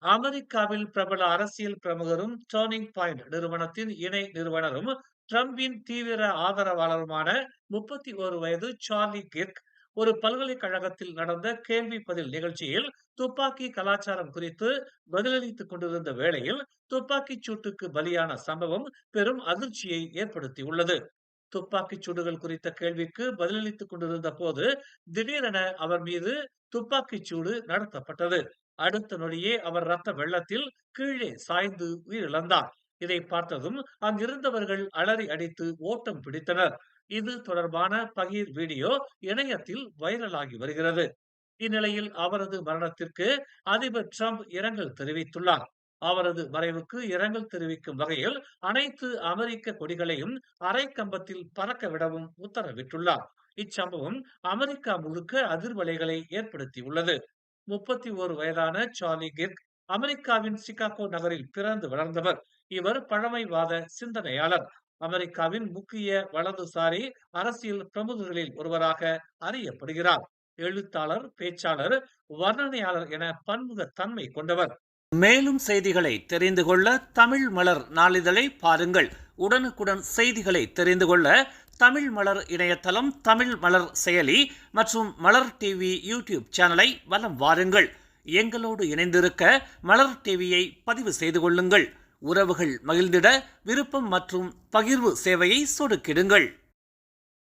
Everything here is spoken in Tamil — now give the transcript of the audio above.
அமெரிக்காவில் பிரபல அரசியல் பிரமுகரும் டர்னிங் பாயிண்ட் நிறுவனத்தின் இணை நிறுவனரும் டிரம்பின் தீவிர ஆதரவாளருமான 31 வயது சார்லி கிர்க் ஒரு பல்கலைக்கழகத்தில் நடந்த கேள்வி பதில் நிகழ்ச்சியில் துப்பாக்கி கலாச்சாரம் குறித்து பதிலளித்துக் கொண்டிருந்த வேளையில் துப்பாக்கிச் சூட்டுக்கு பலியான சம்பவம் பெரும் அதிர்ச்சியை ஏற்படுத்தியுள்ளது. துப்பாக்கிச் சூடுகள் குறித்த கேள்விக்கு பதிலளித்துக் கொண்டிருந்த போது திடீரென அவர் மீது துப்பாக்கிச் சூடு நடத்தப்பட்டது. அடுத்த நொடியே அவர் ரத்த வெள்ளத்தில் கீழே சாய்ந்து உயிரிழந்தார். இதை பார்த்ததும் அங்கிருந்தவர்கள் அலறி அடித்து ஓட்டம் பிடித்தனர். இது தொடர்பான பகீர் வீடியோ இணையத்தில் வைரலாகி வருகிறது. இந்நிலையில் அவரது மரணத்திற்கு அதிபர் டிரம்ப் இரங்கல் தெரிவித்துள்ளார். அவரது மறைவுக்கு இரங்கல் தெரிவிக்கும் வகையில் அனைத்து அமெரிக்க கொடிகளையும் அரை கம்பத்தில் பறக்க விடவும் உத்தரவிட்டுள்ளார். இச்சம்பவம் அமெரிக்கா முழுக்க அதிர்வலைகளை ஏற்படுத்தியுள்ளது. 31 வயதான சார்லி கிர்க் அமெரிக்காவின் சிகாகோ நகரில் பிறந்து வளர்ந்தவர். இவர் பழமைவாத சிந்தனையாளர். அமெரிக்காவின் முக்கிய வலதுசாரி அரசியல் பிரமுகர்களில் ஒருவராக அறியப்படுகிறார். எழுத்தாளர், பேச்சாளர், வர்ணனையாளர் என பன்முக தன்மை கொண்டவர். மேலும் செய்திகளை தெரிந்து கொள்ள தமிழ் மலர் நாளிதழை பாருங்கள். உடனுக்குடன் செய்திகளை தெரிந்து கொள்ள தமிழ் மலர் இணையதளம், தமிழ் மலர் செயலி மற்றும் மலர் டிவி யூடியூப் சேனலை வலம் வாருங்கள். எங்களோடு இணைந்திருக்க மலர் டிவியை பதிவு செய்து கொள்ளுங்கள். உறவுகள் மகிழ்ந்திட விருப்பம் மற்றும் பகிர்வு சேவையை சொடுக்கிடுங்கள்.